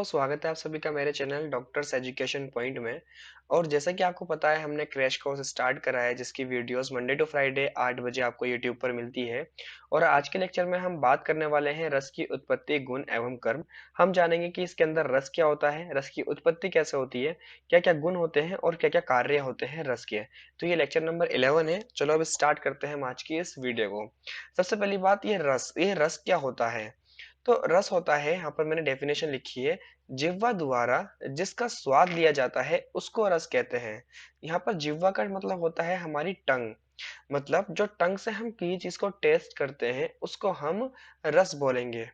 स्वागत है आप सभी का मेरे चैनल डॉक्टर्स एजुकेशन पॉइंट में। और जैसा कि आपको पता है हमने क्रैश कोर्स स्टार्ट करा है जिसकी वीडियोस मंडे टू फ्राइडे 8 बजे आपको यूट्यूब पर मिलती है। और आज के लेक्चर में हम बात करने वाले हैं रस की उत्पत्ति, गुण एवं कर्म। हम जानेंगे कि इसके अंदर रस क्या होता है, रस की उत्पत्ति कैसे होती है, क्या क्या गुण होते हैं और क्या क्या कार्य होते हैं रस के। तो ये लेक्चर नंबर 11 है। चलो अब स्टार्ट करते हैं हम आज की इस वीडियो को। सबसे पहली बात, ये रस क्या होता है। तो रस होता है, यहाँ पर मैंने डेफिनेशन लिखी है, जिह्वा द्वारा जिसका स्वाद लिया जाता है उसको रस कहते हैं। यहाँ पर जिह्वा का मतलब होता है हमारी टंग। मतलब जो टंग से हम किसी चीज को टेस्ट करते हैं उसको हम रस बोलेंगे।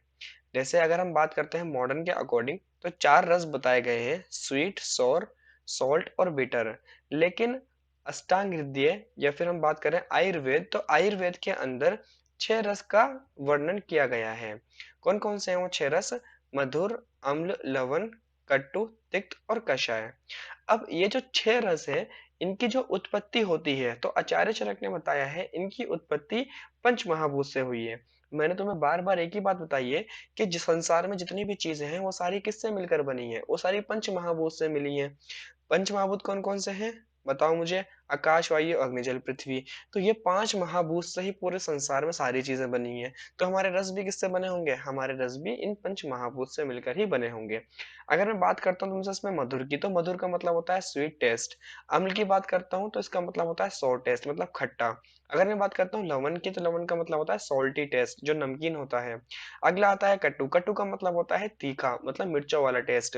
जैसे अगर हम बात करते हैं मॉडर्न के अकॉर्डिंग तो 4 रस बताए गए हैं, स्वीट, सोर, सॉल्ट और बिटर। लेकिन अष्टांग हृदय या फिर हम बात करें आयुर्वेद, तो आयुर्वेद के अंदर 6 रस का वर्णन किया गया है। कौन कौन से हैं वो 6 रस? मधुर, अम्ल, लवण, कटु, तिक्त और कषाय। अब ये जो 6 रस है, इनकी जो उत्पत्ति होती है तो आचार्य चरक ने बताया है इनकी उत्पत्ति पंच महाभूत से हुई है। मैंने तुम्हें बार बार एक ही बात बताई है कि जिस संसार में जितनी भी चीजें हैं वो सारी किससे मिलकर बनी है, वो सारी पंच महाभूत से मिली है। पंचमहाभूत कौन कौन से हैं बताओ मुझे? आकाश, वायु, अग्नि, जल, पृथ्वी। तो ये 5 महाभूत से ही पूरे संसार में सारी चीजें बनी है। तो हमारे रस भी किससे बने होंगे? हमारे रस भी इन पंच महाभूत से मिलकर ही बने होंगे। अगर मैं बात करता हूँ तुमसे इसमें मधुर की, तो मधुर का मतलब होता है स्वीट टेस्ट। अम्ल की बात करता हूँ तो इसका मतलब होता है सोर टेस्ट, मतलब खट्टा। अगर मैं बात करता हूँ लवण की, तो लवण का मतलब होता है सॉल्टी टेस्ट, जो नमकीन होता है। अगला आता है कट्टू। कट्टू का मतलब होता है तीखा, मतलब मिर्चों वाला टेस्ट।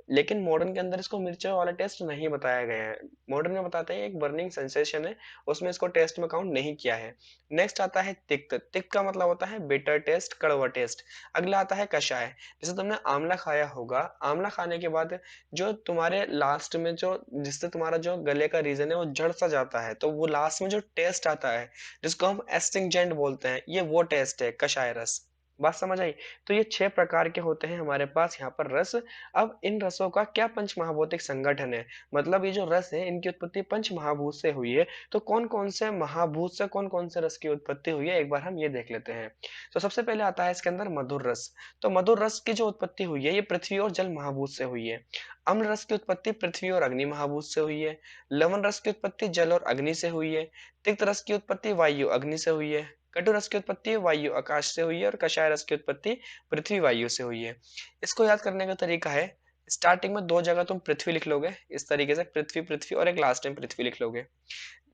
लेकिन मॉडर्न के अंदर इसको मिर्चों वाला टेस्ट नहीं बताया गया है। मॉडर्न में बताते हैं एक बर्निंग सेंसेशन है, उसमें इसको टेस्ट में काउंट नहीं किया है। नेक्स्ट आता है तिक्त। तिक्त का मतलब होता है बिटर टेस्ट, कड़वा टेस्ट। अगला आता है कषाय। जैसे तुमने आंवला खाया होगा, आंवला खाने के बाद जो तुम्हारे लास्ट में जो जिससे तुम्हारा जो गले का रीजन है वो जड़ सा जाता है, तो वो लास्ट में जो टेस्ट आता है जिसको हम एस्टिंजेंट बोलते हैं, ये वो टेस्ट है कषाय रस। बात समझ आई? तो ये 6 प्रकार के होते हैं हमारे पास यहाँ पर रस। अब इन रसों का क्या पंच महाभौतिक संगठन है, मतलब ये जो रस है इनकी उत्पत्ति पंच महाभूत से हुई है। तो कौन कौन से महाभूत से कौन कौन से रस की उत्पत्ति हुई है, एक बार हम ये देख लेते हैं। तो सबसे पहले आता है इसके अंदर मधुर रस। तो मधुर रस की जो उत्पत्ति हुई है ये पृथ्वी और जल महाभूत से हुई है। अम्ल रस की उत्पत्ति पृथ्वी और अग्नि महाभूत से हुई है। लवण रस की उत्पत्ति जल और अग्नि से हुई है। तिक्त रस की उत्पत्ति वायु अग्नि से हुई है। कटु रस की उत्पत्ति वायु आकाश से हुई है। और कषाय रस की उत्पत्ति पृथ्वी वायु से हुई है। इसको याद करने का तरीका है, स्टार्टिंग में 2 जगह तुम पृथ्वी लिख लोगे इस तरीके से, पृथ्वी पृथ्वी, और एक लास्ट में पृथ्वी लिख लोगे।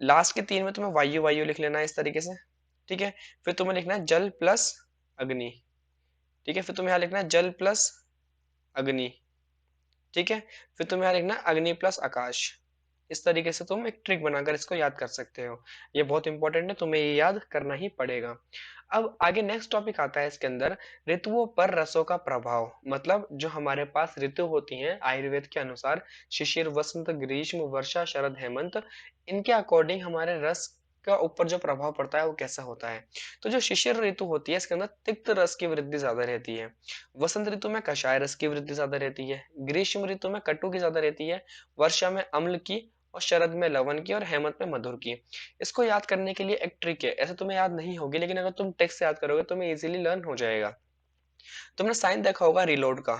लास्ट के 3 में तुम्हें वायु वायु लिख लेना है इस तरीके से। ठीक है। फिर तुम्हें लिखना है जल प्लस अग्नि। ठीक है। फिर तुम्हें यहाँ लिखना है जल प्लस अग्नि। ठीक है। फिर तुम्हें यहाँ लिखना है अग्नि प्लस आकाश। इस तरीके से तुम एक ट्रिक बनाकर इसको याद कर सकते हो। ये बहुत इंपॉर्टेंट है, तुम्हें ये याद करना ही पड़ेगा। अब आगे नेक्स्ट टॉपिक आता है इसके अंदर, ऋतुओं पर रसों का प्रभाव। मतलब जो हमारे पास ऋतु होती हैं आयुर्वेद के अनुसार, शिशिर, वसंत, ग्रीष्म, वर्षा, शरद, हेमंत, इनके अकॉर्डिंग हमारे रस का ऊपर जो प्रभाव पड़ता है वो कैसा होता है। तो जो शिशिर ऋतु होती है इसके अंदर तिक्त रस की वृद्धि ज्यादा रहती है। वसंत ऋतु में कषाय रस की वृद्धि ज्यादा रहती है। ग्रीष्म ऋतु में कटु की ज्यादा रहती है। वर्षा में अम्ल की, और शरद में लवण की, और हेमंत में मधुर की। इसको याद करने के लिए एक ट्रिक है, ऐसे तुम्हें याद नहीं होगी लेकिन अगर तुम टेक्स्ट से याद करोगे तो तुम्हें इजीली लर्न हो जाएगा। तुमने साइन देखा होगा रिलोड का,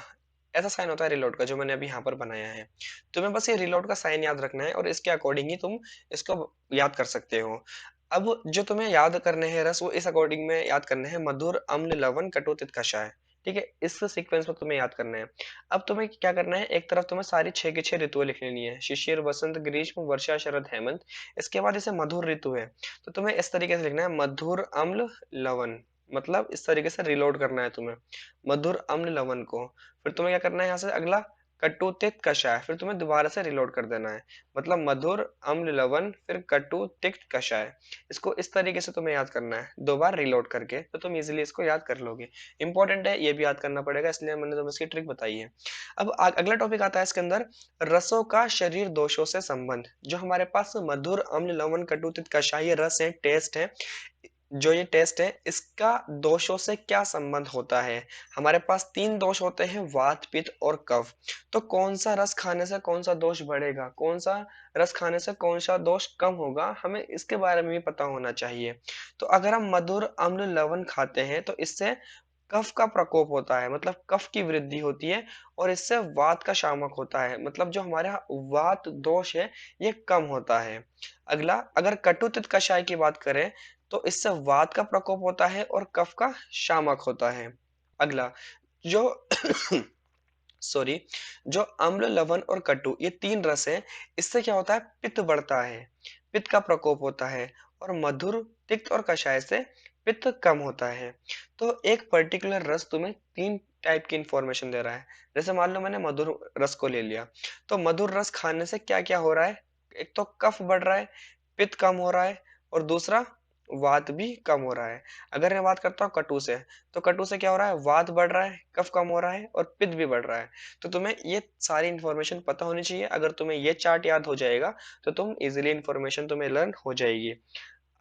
ऐसा साइन होता है रिलोड का जो मैंने अभी यहाँ पर बनाया है। तुम्हें बस ये रिलोड का साइन याद रखना है और इसके अकॉर्डिंग ही तुम इसको याद कर सकते हो। अब जो तुम्हें याद करने हैं रस, वो इस अकॉर्डिंग में याद करने हैं, मधुर, अम्ल, लवण, कटु, तित, कषाय। ठीक है, इस सीक्वेंस में तुम्हें याद करना है। अब तुम्हें क्या करना है, एक तरफ तुम्हें सारी 6 की 6 ऋतुएं लिख लेनी है, शिशिर, वसंत, ग्रीष्म, वर्षा, शरद, हेमंत। इसके बाद जैसे मधुर ऋतु है तो तुम्हें इस तरीके से लिखना है, मधुर, अम्ल, लवण। मतलब इस तरीके से रिलोड करना है तुम्हें, मधुर, अम्ल, लवण को। फिर तुम्हें क्या करना है, यहाँ से अगला कटु, तिक्त, कषाय, फिर तुम्हें दोबारा से रिलोड कर देना है। मतलब मधुर, अम्ल, लवण, फिर कटु, तिक्त, कषाय। इसको इस तरीके से तुम्हें याद करना है 2 बार रिलोड करके, तो तुम इजीली इसको याद कर लोगे। इंपॉर्टेंट है, ये भी याद करना पड़ेगा, इसलिए मैंने तुम्हें इसकी ट्रिक बताई है। अब अगला टॉपिक आता है इसके अंदर, रसों का शरीर दोषों से संबंध। जो हमारे पास मधुर, अम्ल, लवण, कटु, तिक्त, कषाय ये रस है, टेस्ट है, जो ये टेस्ट है इसका दोषों से क्या संबंध होता है। हमारे पास 3 दोष होते हैं, वात, पित्त और कफ। तो कौन सा रस खाने से कौन सा दोष बढ़ेगा, कौन सा रस खाने से कौन सा दोष कम होगा, हमें इसके बारे में भी पता होना चाहिए। तो अगर हम मधुर, अम्ल, लवण खाते हैं तो इससे कफ का प्रकोप होता है, मतलब कफ की वृद्धि होती है और इससे वात का शामक होता है, मतलब जो हमारा वात दोष है ये कम होता है। अगला, अगर कटुतित कषाय की बात करें तो इससे वात का प्रकोप होता है और कफ का शामक होता है। अगला, जो सॉरी, जो अम्ल, लवण और कटु ये तीन रस है, इससे क्या होता है, पित्त बढ़ता है, पित्त का प्रकोप होता है। और मधुर, तिक्त और कषाय से पित्त कम होता है। तो एक पर्टिकुलर रस तुम्हें तीन टाइप की इंफॉर्मेशन दे रहा है। जैसे मान लो मैंने मधुर रस को ले लिया, तो मधुर रस खाने से क्या क्या हो रहा है, एक तो कफ बढ़ रहा है, पित्त कम हो रहा है, और दूसरा वात भी कम हो रहा है। अगर मैं बात करता हूँ कटु से, तो कटु से क्या हो रहा है, वात बढ़ रहा है, कफ कम हो रहा है और पित्त भी बढ़ रहा है। तो तुम्हें ये सारी इंफॉर्मेशन पता होनी चाहिए। अगर तुम्हें ये चार्ट याद हो जाएगा तो तुम इजीली इंफॉर्मेशन तुम्हें लर्न हो जाएगी।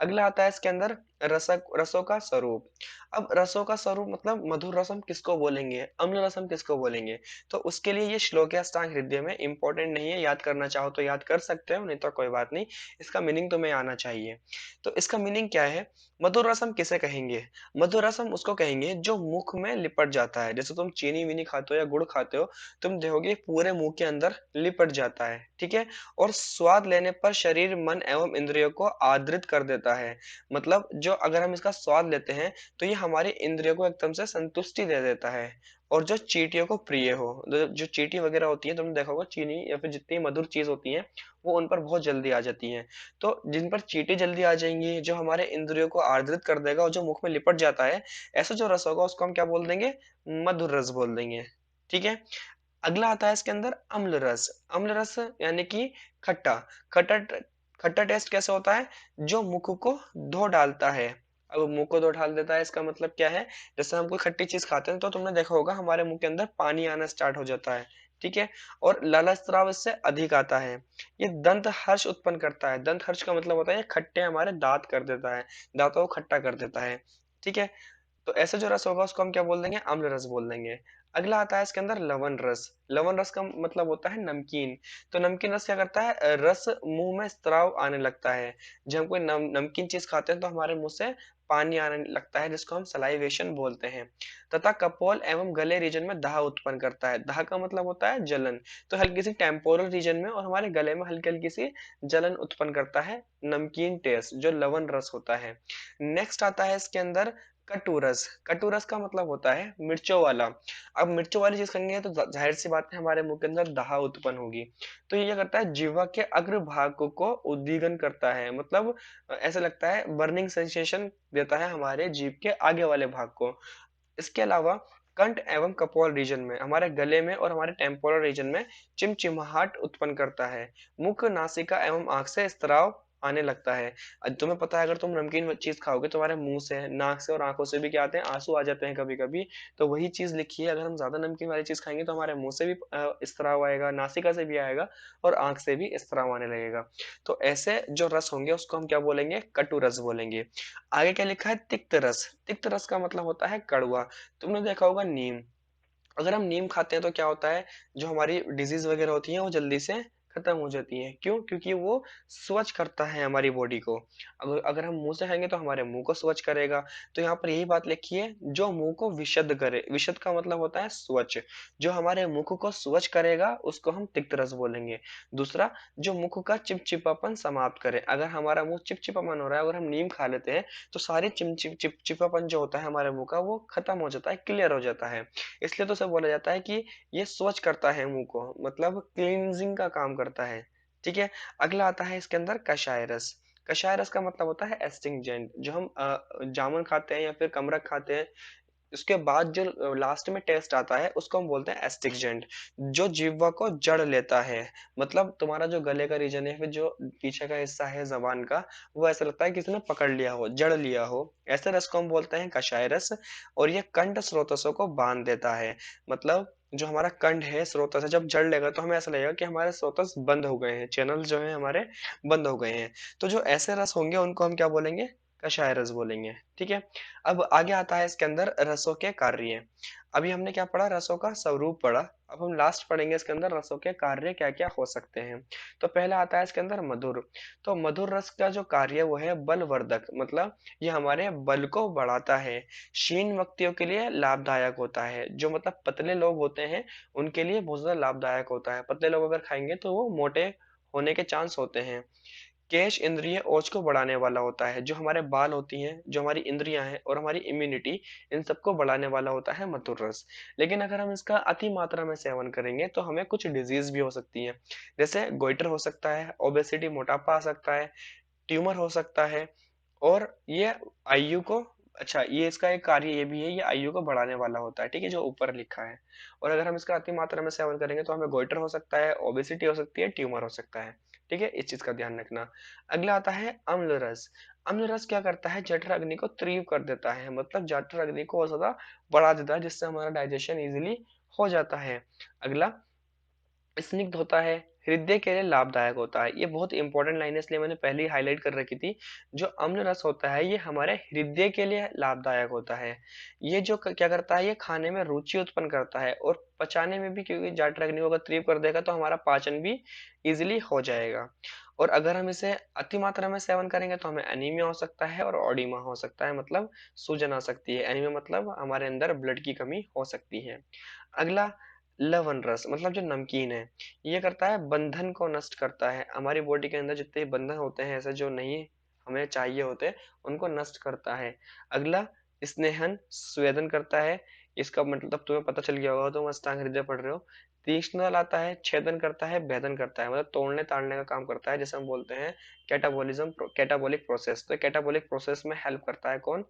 अगला आता है इसके अंदर रसों का स्वरूप। अब रसों का स्वरूप मतलब मधुर रसम किसको बोलेंगे, अम्ल रसम किसको बोलेंगे, तो उसके लिए ये श्लोक है अष्टांग हृदय में, इंपॉर्टेंट नहीं है, याद करना चाहो तो याद कर सकते हो, नहीं तो कोई बात नहीं। इसका मीनिंग तुम्हें आना चाहिए। तो इसका मीनिंग क्या है, मधुर रसम किसे कहेंगे, मधुर रसम उसको कहेंगे जो मुख में लिपट जाता है। जैसे तुम चीनी वीनी खाते हो या गुड़ खाते हो, तुम देखोगे पूरे मुंह के अंदर लिपट जाता है, ठीक है। और स्वाद लेने पर शरीर, मन एवं इंद्रियों को आदृत कर देता है। मतलब जो अगर हम इसका स्वाद लेते हैं तो ये हमारी इंद्रियों को एकदम से संतुष्टि दे देता है। और जो चींटियों को प्रिय हो, जो चींटी वगैरह होती है, तुमने देखा होगा चीनी या फिर जितनी मधुर चीज होती है वो उन पर बहुत जल्दी आ जाती है। तो जिन पर चींटी जल्दी आ जाएंगी, जो हमारे इंद्रियों को आर्द्रित कर देगा और जो मुख में लिपट जाता है, ऐसा जो रस होगा उसको हम क्या बोल देंगे, मधुर रस बोल देंगे, ठीक है। अगला आता है इसके अंदर अम्ल रस। अम्ल रस यानी कि खट्टा। खट्टा, खट्टा टेस्ट कैसे होता है, जो मुख को धो डालता है। अब मुंह को धो डाल देता है, इसका मतलब क्या है, जैसे हम कोई खट्टी चीज खाते हैं तो तुमने देखा होगा हमारे मुंह के अंदर पानी आना स्टार्ट हो जाता है, ठीक है। और लाला स्राव इससे अधिक आता है। ये दंत हर्ष उत्पन्न करता है। दंत हर्ष का मतलब होता है ये खट्टे हमारे दांत कर देता है, दांतों को खट्टा कर देता है, ठीक है। तो ऐसे जो रस होगा उसको हम क्या बोल देंगे, अम्ल रस बोल देंगे। अगला आता है इसके अंदर लवण रस। लवण रस का मतलब होता है नमकीन। तो नमकीन रस क्या करता है, रस मुंह में स्त्राव आने लगता है। जब हम कोई नमकीन चीज खाते हैं तो हमारे मुंह से पानी आने लगता है, जिसको हम सलाइवेशन बोलते हैं। तथा कपोल एवं गले रीजन में दाह उत्पन्न करता है। दाह का मतलब होता है जलन। तो हल्की सी टेम्पोरल रीजन में और हमारे गले में हल्की हल्की सी जलन उत्पन्न करता है नमकीन टेस्ट, जो लवण रस होता है। नेक्स्ट आता है इसके अंदर कटुरस। कटुरस का मतलब होता है मिर्चों वाला। अब मिर्चों वाली चीज खाएंगे तो जाहिर सी बात है हमारे मुंह के अंदर दाह उत्पन्न होगी। तो ये क्या करता है, जीवा के अग्र भाग को उद्दीगन करता है, मतलब ऐसा लगता है बर्निंग सेंसेशन देता है हमारे जीभ के आगे वाले भाग को। इसके अलावा कंठ एवं कपोल रीजन में, हमारे गले में और हमारे टेम्पोरल रीजन में चिमचिमाहट उत्पन्न करता है। मुख, नासिका एवं आंख से स्त्राव आने लगता है। तुम्हें पता है अगर तुम नमकीन चीज खाओगे तुम्हारे मुंह से, नाक से और आंखों से भी क्या आते हैं, आंसू आ जाते हैं कभी कभी। तो वही चीज लिखी है, अगर हम ज्यादा नमकीन वाली चीज खाएंगे तो हमारे मुंह से भी स्त्राव आएगा, नासिका से भी आएगा और आंख से भी स्त्राव आने लगेगा। तो ऐसे जो रस होंगे उसको हम क्या बोलेंगे, कटु रस बोलेंगे। आगे क्या लिखा है, तिक्त रस। तिक्त रस का मतलब होता है कड़वा। तुमने देखा होगा नीम, अगर हम नीम खाते हैं तो क्या होता है, जो हमारी डिजीज वगैरह होती है वो जल्दी से खत्म हो जाती है। क्यों, क्योंकि वो स्वच्छ करता है हमारी बॉडी को। अगर अगर हम मुंह से खाएंगे तो हमारे मुंह को स्वच्छ करेगा। तो यहाँ पर यही बात लिखी है, जो मुंह को विशुद्ध करे। विशुद्ध का मतलब होता है स्वच्छ। जो हमारे मुख को स्वच्छ करेगा उसको हम तिक्त रस बोलेंगे। दूसरा, जो मुख का चिपचिपापन समाप्त करे। अगर हमारा मुंह चिपचिपापन हो रहा है, अगर हम नीम खा लेते हैं तो सारी चिपचिपापन जो होता है हमारे मुंह का वो खत्म हो जाता है, क्लियर हो जाता है। इसलिए तो उसे बोला जाता है कि ये स्वच्छ करता है मुंह को, मतलब क्लींजिंग का काम करता है, ठीक है। अगला आता है इसके अंदर कषाय रस। कषाय रस का मतलब होता है एस्टिंजेंट। जो हम जामुन खाते हैं या फिर कमरख खाते हैं, उसके बाद जो लास्ट में टेस्ट आता है उसको हम बोलते हैं एस्टिक्जेंट, जो जीवा को जड़ लेता है। मतलब तुम्हारा जो गले का रीजन है, फिर जो पीछे का हिस्सा है जबान का, वो ऐसा लगता है किसी ने पकड़ लिया हो, जड़ लिया हो। ऐसे रस को हम बोलते हैं कषाय रस। और ये कंठ स्रोतसों को बांध देता है। मतलब जो हमारा कंठ है स्रोतस है, जब जड़ लेगा तो हमें ऐसा लगेगा कि हमारे स्रोतस बंद हो गए हैं, चैनल जो है हमारे बंद हो गए हैं। तो जो ऐसे रस होंगे उनको हम क्या बोलेंगे, कषाय रस बोलेंगे। ठीक है। अब आगे आता है इसके अंदर रसों के कार्य। अभी हमने क्या पढ़ा, रसों का स्वरूप पढ़ा। अब हम लास्ट पढ़ेंगे इसके अंदर रसों के कार्य क्या क्या हो सकते हैं। तो पहला आता है इसके अंदर मधुर। तो मधुर रस का जो कार्य वो है बलवर्धक, मतलब ये हमारे बल को बढ़ाता है। क्षीण व्यक्तियों के लिए लाभदायक होता है, जो मतलब पतले लोग होते हैं उनके लिए बहुत ज्यादा लाभदायक होता है। पतले लोग अगर खाएंगे तो वो मोटे होने के चांस होते हैं। केश इंद्रिय ओज को बढ़ाने वाला होता है। जो हमारे बाल होती हैं, जो हमारी इंद्रियां हैं और हमारी इम्यूनिटी, इन सबको बढ़ाने वाला होता है मधुर रस। लेकिन अगर हम इसका अति मात्रा में सेवन करेंगे तो हमें कुछ डिजीज भी हो सकती है। जैसे गोइटर हो सकता है, ओबेसिटी मोटापा आ सकता है, ट्यूमर हो सकता है। और ये आयु को, अच्छा ये इसका एक कार्य ये भी है, ये आयु को बढ़ाने वाला होता है। ठीक है, जो ऊपर लिखा है। और अगर हम इसका अति मात्रा में सेवन करेंगे तो हमें गोइटर हो सकता है, ओबेसिटी हो सकती है, ट्यूमर हो सकता है। ठीक है, इस चीज का ध्यान रखना। अगला आता है अम्ल रस। अम्ल रस क्या करता है, जठर अग्नि को तीव्र कर देता है, मतलब जठर अग्नि को और ज्यादा बढ़ा देता है, जिससे हमारा डाइजेशन इजिली हो जाता है। अगला स्निग्ध होता है, हृदय के लिए लाभदायक होता है। ये बहुत इंपॉर्टेंट लाइन है, इसलिए मैंने पहले ही हाईलाइट कर रखी थी। जो अम्ल रस होता है ये हमारे हृदय के लिए लाभदायक होता है। ये जो क्या करता है, ये खाने में रुचि उत्पन्न करता है और पचाने में भी, क्योंकि जठर अग्नि को अगर तीव्र कर देगा तो हमारा पाचन भी इजिली हो जाएगा। और अगर हम इसे अति मात्रा में सेवन करेंगे तो हमें एनीमिया हो सकता है और ऑडिमा हो सकता है, मतलब सूजन आ सकती है। एनीमिया मतलब हमारे अंदर ब्लड की कमी हो सकती है। अगला लवण रस, मतलब जो नमकीन है, ये करता है बंधन को नष्ट करता है। हमारी बॉडी के अंदर जितने बंधन होते हैं ऐसे जो नहीं हमें चाहिए होते, उनको नष्ट करता है। अगला स्नेहन स्वेदन करता है। इसका मतलब तुम्हें पता चल गया होगा, तुम अष्टांग हृदय पढ़ रहे हो। तीक्ष्ण लाता है, छेदन करता है, भेदन करता है, मतलब तोड़ने ताड़ने का काम करता है, जैसे हम बोलते हैं कैटाबोलिज्म, कैटाबोलिक प्रोसेस। तो कैटाबोलिक प्रोसेस में हेल्प करता है कौन,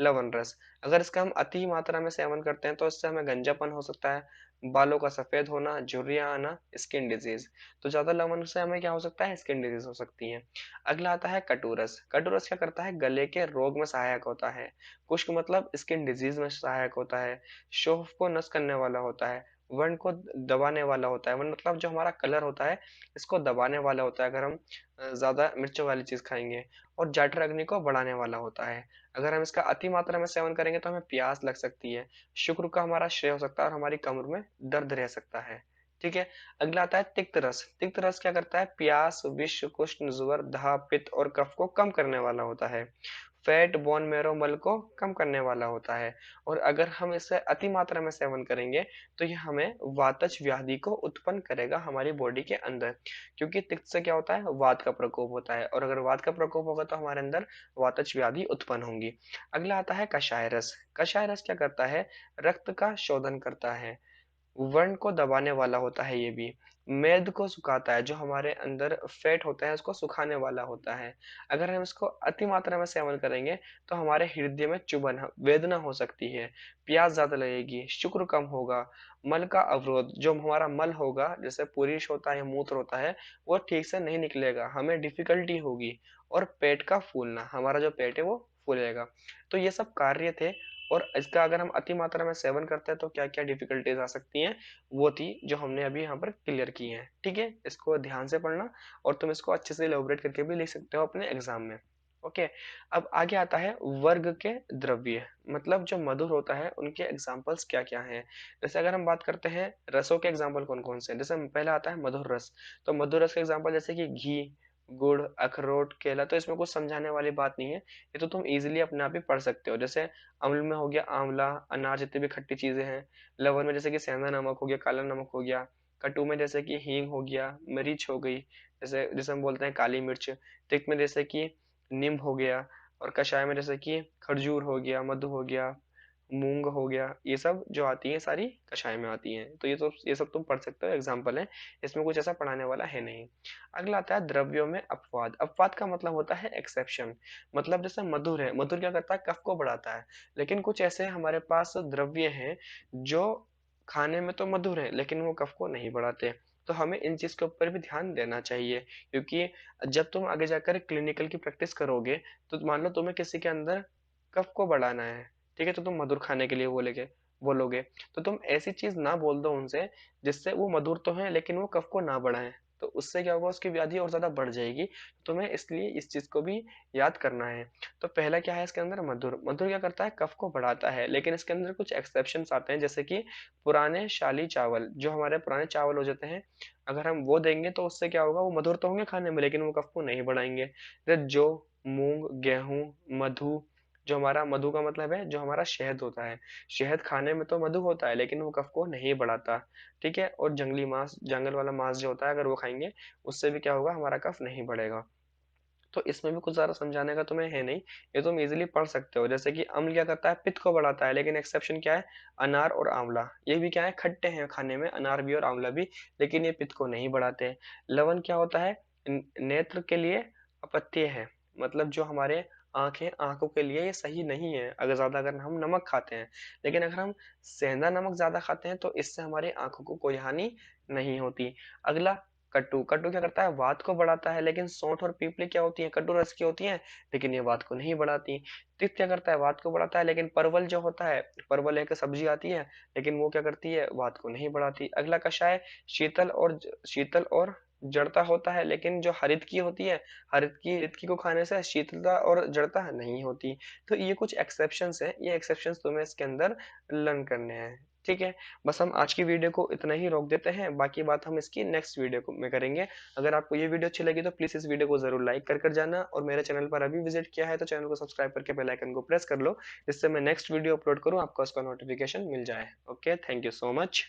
लवण रस। अगर इसका हम अति मात्रा में सेवन करते हैं तो इससे हमें गंजापन हो सकता है, बालों का सफेद होना, झुर्रियां आना, स्किन डिजीज। तो ज्यादा लवण से हमें क्या हो सकता है, स्किन डिजीज हो सकती है। अगला आता है कटुरस। कटुरस क्या करता है, गले के रोग में सहायक होता है। कुष्ठ मतलब स्किन डिजीज में सहायक होता है। शोफ को नष्ट करने वाला होता है। वर्ण को दबाने वाला होता है। वर्ण मतलब जो हमारा कलर होता है, इसको दबाने वाला होता है अगर हम ज्यादा मिर्चों वाली चीज खाएंगे। और जठर अग्नि को बढ़ाने वाला होता है। अगर हम इसका अति मात्रा में सेवन करेंगे तो हमें प्यास लग सकती है, शुक्र का हमारा क्षय हो सकता है और हमारी कमर में दर्द रह सकता है। ठीक है। अगला आता है तिक्त रस। तिक्त रस क्या करता है, प्यास, विष, कुष्ठ, ज्वर, दाह, पित्त और कफ को कम करने वाला होता है। फैट, बोन मैरो, मल को कम करने वाला होता है। और अगर हम इसे अति मात्रा में सेवन करेंगे तो ये हमें वातज व्याधि को उत्पन्न करेगा हमारी बॉडी के अंदर, क्योंकि तिक्त से क्या होता है, वात का प्रकोप होता है, और अगर वात का प्रकोप होगा तो हमारे अंदर वातज व्याधि उत्पन्न होंगी। अगला आता है कषाय रस। कषाय रस क्या करता है, रक्त का शोधन करता है। वर्ण को दबाने वाला होता है ये भी। मेद को सुखाता है, जो हमारे अंदर फैट होता है उसको सुखाने वाला होता है। अगर हम इसको अति मात्रा में सेवन करेंगे तो हमारे हृदय में चुभन, वेदना हो सकती है, प्यास ज्यादा लगेगी, शुक्र कम होगा, मल का अवरोध, जो हमारा मल होगा जैसे पुरुष होता है या मूत्र होता है, वो ठीक से नहीं निकलेगा, हमें डिफिकल्टी होगी। और पेट का फूलना, हमारा जो पेट है वो फूलेगा। तो ये सब कार्य थे। और इसका अगर हम अति मात्रा में सेवन करते हैं तो क्या क्या डिफिकल्टीज आ सकती हैं, वो थी जो हमने अभी यहाँ पर क्लियर की हैं। ठीक है, इसको ध्यान से पढ़ना और तुम इसको अच्छे से इलेबोरेट करके भी लिख सकते हो अपने एग्जाम में। ओके। अब आगे आता है वर्ग के द्रव्य, मतलब जो मधुर होता है उनके एग्जाम्पल्स क्या क्या हैं। जैसे अगर हम बात करते हैं रसों के एग्जाम्पल कौन कौन से हैं, जैसे पहला आता है मधुर रस। तो मधुर रस के एग्जाम्पल जैसे कि घी, गुड़, अखरोट, केला। तो इसमें कुछ समझाने वाली बात नहीं है, ये तो तुम इजीली अपने आप ही पढ़ सकते हो। जैसे अम्ल में हो गया आंवला, अनार, जितनी भी खट्टी चीजें हैं। लवण में जैसे कि सेंधा नमक हो गया, काला नमक हो गया। कटु में जैसे कि हींग हो गया, मिर्च हो गई, जैसे जैसे हम बोलते हैं काली मिर्च। तिक्त में जैसे कि नींब हो गया। और कषाय में जैसे कि खरजूर हो गया, मधु हो गया, मूंग हो गया। ये सब जो आती है सारी कषाय में आती हैं। तो ये सब तुम पढ़ सकते हो, एग्जाम्पल है, इसमें कुछ ऐसा पढ़ाने वाला है नहीं। अगला आता है द्रव्यों में अपवाद। अपवाद का मतलब होता है एक्सेप्शन। मतलब जैसे मधुर है, मधुर क्या करता है, कफ को बढ़ाता है। लेकिन कुछ ऐसे हमारे पास द्रव्य हैं जो खाने में तो मधुर है लेकिन वो कफ को नहीं बढ़ाते। तो हमें इन चीज के ऊपर भी ध्यान देना चाहिए, क्योंकि जब तुम आगे जाकर क्लिनिकल की प्रैक्टिस करोगे तो मान लो तुम्हें किसी के अंदर कफ को बढ़ाना है, ठीक है, तो तुम मधुर खाने के लिए बोलोगे। तो तुम ऐसी चीज ना बोल दो उनसे जिससे वो मधुर तो है लेकिन वो कफ को ना बढ़ाए। तो उससे क्या होगा, उसकी व्याधि और ज़्यादा बढ़ जाएगी। तुम्हें इसलिए इस चीज़ को भी याद करना है। तो पहला क्या है इसके अंदर, मधुर। मधुर क्या करता है, कफ को बढ़ाता है, लेकिन इसके अंदर कुछ एक्सेप्शंस आते हैं, जैसे कि पुराने शाली चावल, जो हमारे पुराने चावल हो जाते हैं, अगर हम वो देंगे तो उससे क्या होगा, वो मधुर तो होंगे खाने में लेकिन वो कफ को नहीं बढ़ाएंगे। जैसे जौ, मूंग, गेहूं, मधु, जो हमारा मधु का मतलब है जो हमारा शहद होता है। शहद खाने में तो मधु होता है लेकिन वो कफ को नहीं बढ़ाता। ठीक है। और जंगली मांस, जंगल वाला मांस जो होता है, अगर वो खाएंगे उससे भी क्या होगा, हमारा कफ नहीं बढ़ेगा। तो इसमें भी कुछ ज़्यादा समझाने का तुम्हें है नहीं, ये तुम इजीली पढ़ सकते हो। जैसे कि अम्ल क्या करता है, पित्त को बढ़ाता है, लेकिन एक्सेप्शन क्या है, अनार और आंवला, ये भी क्या है, खट्टे हैं खाने में, अनार भी और आंवला भी, लेकिन ये पित्त को नहीं बढ़ाते। लवण क्या होता है, नेत्र के लिए अपत्य है, मतलब जो हमारे आंखें, आंखों के लिए ये सही नहीं है अगर ज्यादा, अगर हम नमक खाते हैं। लेकिन अगर हम सेंधा नमक ज्यादा खाते हैं तो इससे हमारी आंखों को कोई हानि नहीं होती। अगला, कट्टू। कट्टू क्या करता है, वात को बढ़ाता है, लेकिन सौंठ और पीपली क्या होती है, कट्टू रस की होती है, लेकिन ये वात को नहीं बढ़ाती। तित क्या करता है, वात को बढ़ाता है, लेकिन परवल जो होता है, परवल एक सब्जी आती है, लेकिन वो क्या करती है, वात को नहीं बढ़ाती। अगला, कषाय। शीतल और जड़ता होता है, लेकिन जो हरित की होती है, हरित की को खाने से शीतलता और जड़ता नहीं होती। तो ये कुछ एक्सेप्शंस है, ये एक्सेप्शंस तुम्हें इसके अंदर लर्न करने हैं। ठीक है। बस हम आज की वीडियो को इतना ही रोक देते हैं, बाकी बात हम इसकी नेक्स्ट वीडियो को में करेंगे। अगर आपको ये वीडियो अच्छी लगी तो प्लीज इस वीडियो को जरूर लाइक कर कर जाना, और मेरे चैनल पर अभी विजिट किया है तो चैनल को सब्सक्राइब करके बेल आइकन को प्रेस कर लो, जिससे मैं नेक्स्ट वीडियो अपलोड करूँ आपको उसका नोटिफिकेशन मिल जाए। Okay, thank you so much.